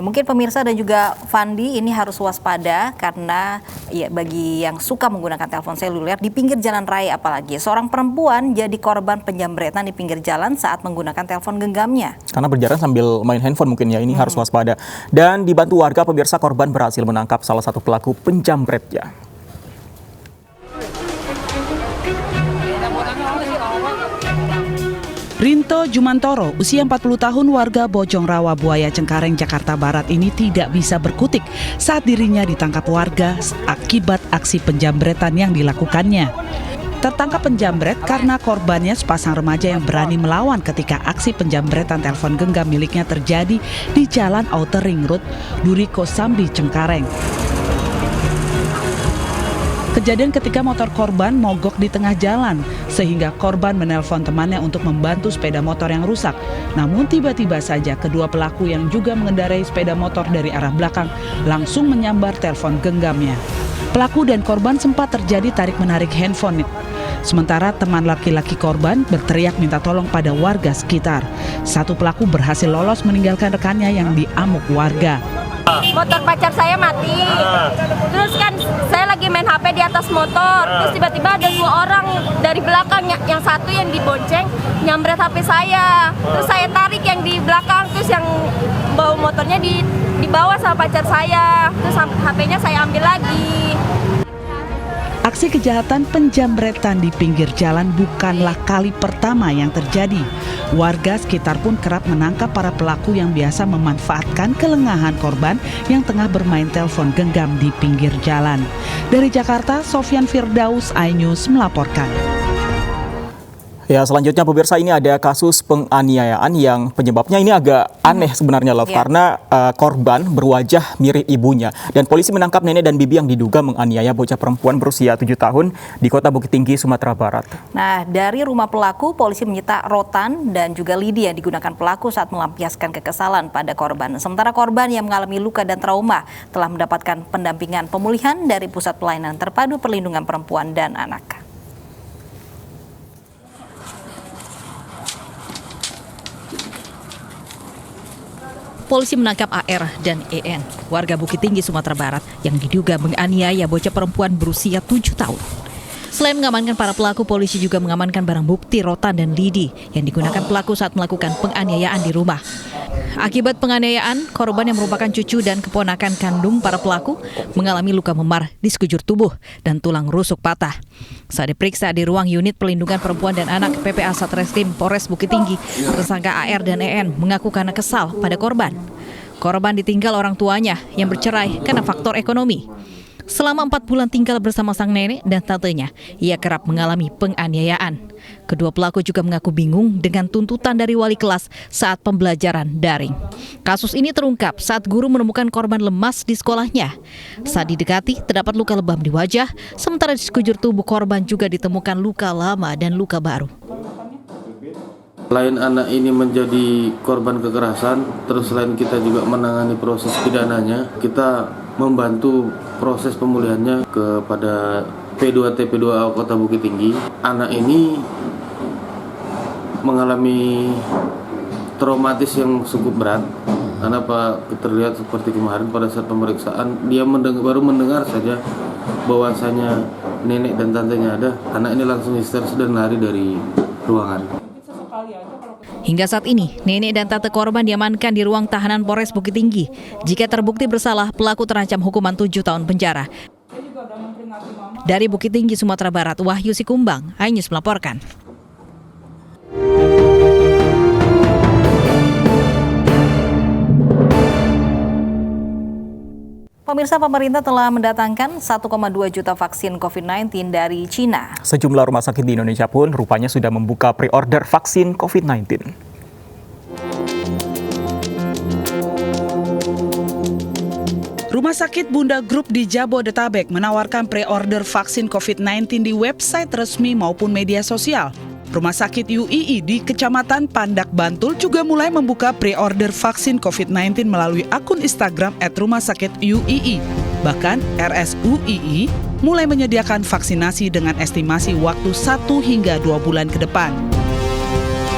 mungkin pemirsa dan juga Fandi ini harus waspada karena ya bagi yang suka menggunakan telepon seluler di pinggir jalan raya apalagi. Seorang perempuan jadi korban penjambretan di pinggir jalan saat menggunakan telepon genggamnya. Karena berjalan sambil main handphone mungkin ya, ini harus waspada. Dan dibantu warga, pemirsa, korban berhasil menangkap salah satu pelaku penjambretnya. Rinto Jumantoro, usia 40 tahun, warga Bojong Rawa, Buaya Cengkareng, Jakarta Barat ini tidak bisa berkutik saat dirinya ditangkap warga akibat aksi penjambretan yang dilakukannya. Tertangkap penjambret karena korbannya sepasang remaja yang berani melawan ketika aksi penjambretan telepon genggam miliknya terjadi di Jalan Outer Ring Road, Duri Kosambi, Cengkareng. Kejadian ketika motor korban mogok di tengah jalan, sehingga korban menelpon temannya untuk membantu sepeda motor yang rusak. Namun tiba-tiba saja kedua pelaku yang juga mengendarai sepeda motor dari arah belakang langsung menyambar telepon genggamnya. Pelaku dan korban sempat terjadi tarik-menarik handphone. Sementara teman laki-laki korban berteriak minta tolong pada warga sekitar. Satu pelaku berhasil lolos meninggalkan rekannya yang diamuk warga. Motor pacar saya mati, terus kan saya lagi main HP di atas motor, terus tiba-tiba ada dua orang dari belakang, yang satu yang dibonceng nyambret HP saya, terus saya tarik yang di belakang, terus yang bawa motornya dibawa sama pacar saya, terus HP-nya saya ambil lagi. Aksi kejahatan penjambretan di pinggir jalan bukanlah kali pertama yang terjadi. Warga sekitar pun kerap menangkap para pelaku yang biasa memanfaatkan kelengahan korban yang tengah bermain telepon genggam di pinggir jalan. Dari Jakarta, Sofyan Firdaus, iNews melaporkan. Ya, selanjutnya pemirsa, ini ada kasus penganiayaan yang penyebabnya ini agak aneh sebenarnya, Love, karena korban berwajah mirip ibunya. Dan polisi menangkap nenek dan bibi yang diduga menganiaya bocah perempuan berusia 7 tahun di Kota Bukit Tinggi, Sumatera Barat. Nah, dari rumah pelaku, polisi menyita rotan dan juga lidi yang digunakan pelaku saat melampiaskan kekesalan pada korban. Sementara korban yang mengalami luka dan trauma telah mendapatkan pendampingan pemulihan dari Pusat Pelayanan Terpadu Perlindungan Perempuan dan Anak. Polisi menangkap AR dan EN, warga Bukit Tinggi, Sumatera Barat, yang diduga menganiaya bocah perempuan berusia 7 tahun. Selain mengamankan para pelaku, polisi juga mengamankan barang bukti rotan dan lidi yang digunakan pelaku saat melakukan penganiayaan di rumah. Akibat penganiayaan, korban yang merupakan cucu dan keponakan kandung para pelaku mengalami luka memar di sekujur tubuh dan tulang rusuk patah. Saat diperiksa di ruang unit Pelindungan Perempuan dan Anak PPA Satreskrim Polres Bukit Tinggi, tersangka AR dan EN mengaku karena kesal pada korban. Korban ditinggal orang tuanya yang bercerai karena faktor ekonomi. Selama 4 bulan tinggal bersama sang nenek dan tantenya, ia kerap mengalami penganiayaan. Kedua pelaku juga mengaku bingung dengan tuntutan dari wali kelas saat pembelajaran daring. Kasus ini terungkap saat guru menemukan korban lemas di sekolahnya. Saat didekati, terdapat luka lebam di wajah, sementara di sekujur tubuh korban juga ditemukan luka lama dan luka baru. Selain anak ini menjadi korban kekerasan, terus selain kita juga menangani proses pidananya, kita membantu proses pemulihannya kepada P2TP2A Kota Bukit Tinggi. Anak ini mengalami traumatis yang cukup berat, karena terlihat seperti kemarin pada saat pemeriksaan, dia baru mendengar saja bahwasanya nenek dan tantenya ada. Anak ini langsung histeris dan lari dari ruangan. Hingga saat ini, nenek dan tante korban diamankan di ruang tahanan Polres Bukit Tinggi. Jika terbukti bersalah, pelaku terancam hukuman 7 tahun penjara. Dari Bukit Tinggi, Sumatera Barat, Wahyu Sikumbang, iNews melaporkan. Pemirsa, pemerintah telah mendatangkan 1,2 juta vaksin COVID-19 dari Cina. Sejumlah rumah sakit di Indonesia pun rupanya sudah membuka pre-order vaksin COVID-19. Rumah sakit Bunda Group di Jabodetabek menawarkan pre-order vaksin COVID-19 di website resmi maupun media sosial. Rumah sakit UII di Kecamatan Pandak, Bantul juga mulai membuka pre-order vaksin COVID-19 melalui akun Instagram @rumahsakitUII. Bahkan RSUII mulai menyediakan vaksinasi dengan estimasi waktu 1 hingga 2 bulan ke depan.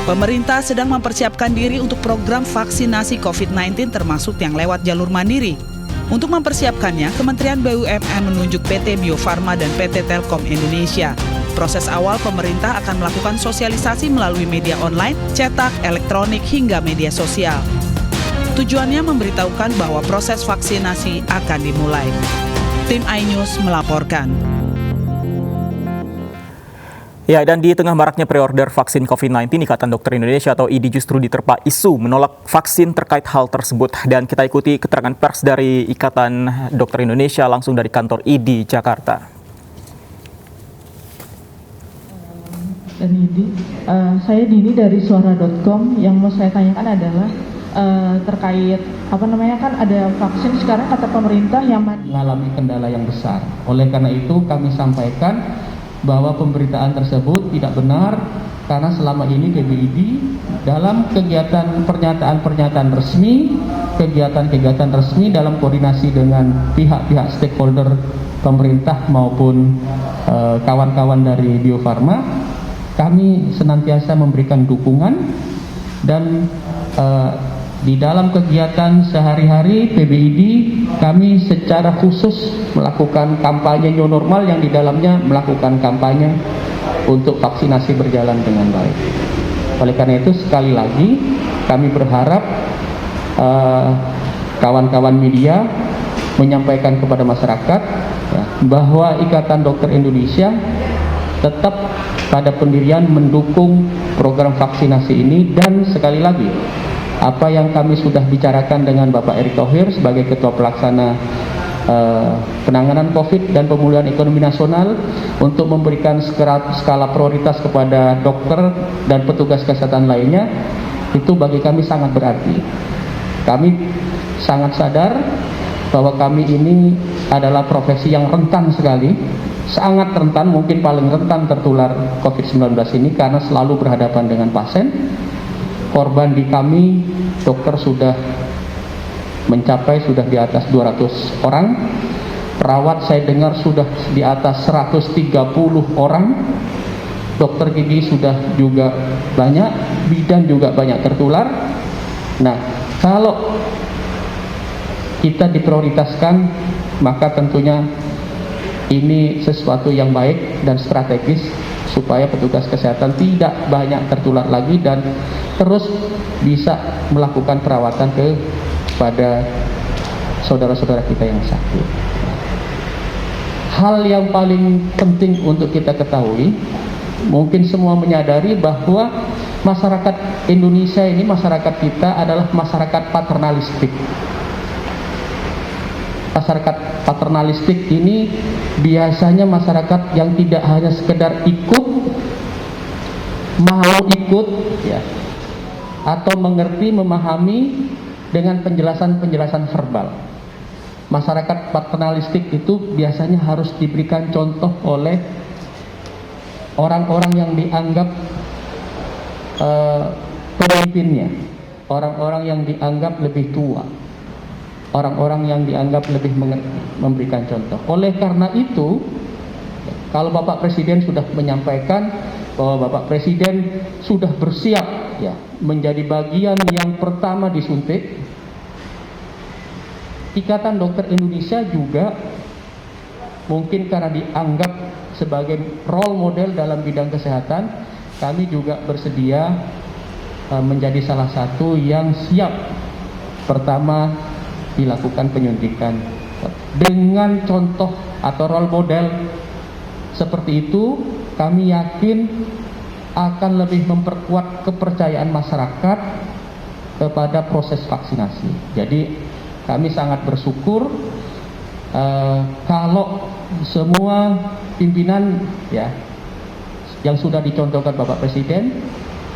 Pemerintah sedang mempersiapkan diri untuk program vaksinasi COVID-19 termasuk yang lewat jalur mandiri. Untuk mempersiapkannya, Kementerian BUMN menunjuk PT Bio Farma dan PT Telkom Indonesia. Proses awal pemerintah akan melakukan sosialisasi melalui media online, cetak, elektronik, hingga media sosial. Tujuannya memberitahukan bahwa proses vaksinasi akan dimulai. Tim iNews melaporkan. Ya, dan di tengah maraknya preorder vaksin COVID-19, Ikatan Dokter Indonesia atau IDI justru diterpa isu menolak vaksin terkait hal tersebut. Dan kita ikuti keterangan pers dari Ikatan Dokter Indonesia langsung dari kantor IDI Jakarta. Dari IDI, saya Dini dari suara.com. Yang mau saya tanyakan adalah terkait kan ada vaksin sekarang kata pemerintah yang mengalami kendala yang besar. Oleh karena itu kami sampaikan bahwa pemberitaan tersebut tidak benar karena selama ini PBID dalam kegiatan pernyataan-pernyataan resmi, kegiatan-kegiatan resmi dalam koordinasi dengan pihak-pihak stakeholder pemerintah maupun kawan-kawan dari Bio Farma, kami senantiasa memberikan dukungan dan di dalam kegiatan sehari-hari PBID kami secara khusus melakukan kampanye new normal yang di dalamnya melakukan kampanye untuk vaksinasi berjalan dengan baik. Oleh karena itu sekali lagi kami berharap kawan-kawan media menyampaikan kepada masyarakat bahwa Ikatan Dokter Indonesia tetap pada pendirian mendukung program vaksinasi ini dan sekali lagi apa yang kami sudah bicarakan dengan Bapak Erick Thohir sebagai Ketua Pelaksana penanganan COVID dan pemulihan ekonomi nasional untuk memberikan skala prioritas kepada dokter dan petugas kesehatan lainnya, itu bagi kami sangat berarti. Kami sangat sadar bahwa kami ini adalah profesi yang rentan sekali, sangat rentan, mungkin paling rentan tertular COVID-19 ini karena selalu berhadapan dengan pasien. Korban di kami, dokter sudah mencapai di atas 200 orang. Perawat saya dengar sudah di atas 130 orang. Dokter gigi sudah juga banyak, bidan juga banyak tertular. Nah, kalau kita diprioritaskan, maka tentunya ini sesuatu yang baik dan strategis supaya petugas kesehatan tidak banyak tertular lagi dan terus bisa melakukan perawatan kepada saudara-saudara kita yang sakit. Hal yang paling penting untuk kita ketahui, mungkin semua menyadari bahwa masyarakat Indonesia ini, masyarakat kita adalah masyarakat paternalistik. Masyarakat paternalistik ini biasanya masyarakat yang tidak hanya sekedar mau ikut ya, atau mengerti, memahami dengan penjelasan-penjelasan verbal. Masyarakat paternalistik itu biasanya harus diberikan contoh oleh orang-orang yang dianggap pemimpinnya, orang-orang yang dianggap lebih tua, orang-orang yang dianggap lebih mengerti, memberikan contoh. Oleh karena itu, kalau Bapak Presiden sudah menyampaikan bahwa Bapak Presiden sudah bersiap ya menjadi bagian yang pertama disuntik, Ikatan Dokter Indonesia juga mungkin karena dianggap sebagai role model dalam bidang kesehatan, kami juga bersedia menjadi salah satu yang siap pertama dilakukan penyuntikan dengan contoh atau role model seperti itu. Kami yakin akan lebih memperkuat kepercayaan masyarakat kepada proses vaksinasi. Jadi kami sangat bersyukur kalau semua pimpinan ya yang sudah dicontohkan Bapak Presiden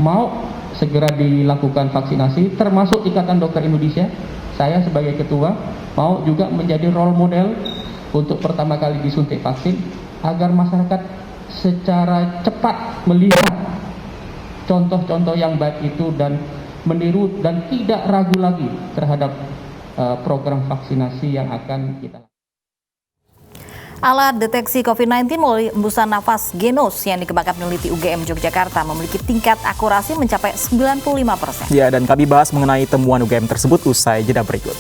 mau segera dilakukan vaksinasi, termasuk Ikatan Dokter Indonesia. Saya sebagai ketua mau juga menjadi role model untuk pertama kali disuntik vaksin agar masyarakat secara cepat melihat contoh-contoh yang baik itu dan meniru dan tidak ragu lagi terhadap program vaksinasi yang akan kita lakukan. Alat deteksi COVID-19 melalui hembusan nafas Genos yang dikembangkan peneliti UGM Yogyakarta memiliki tingkat akurasi mencapai 95%. Ya, dan kami bahas mengenai temuan UGM tersebut usai jeda berikut.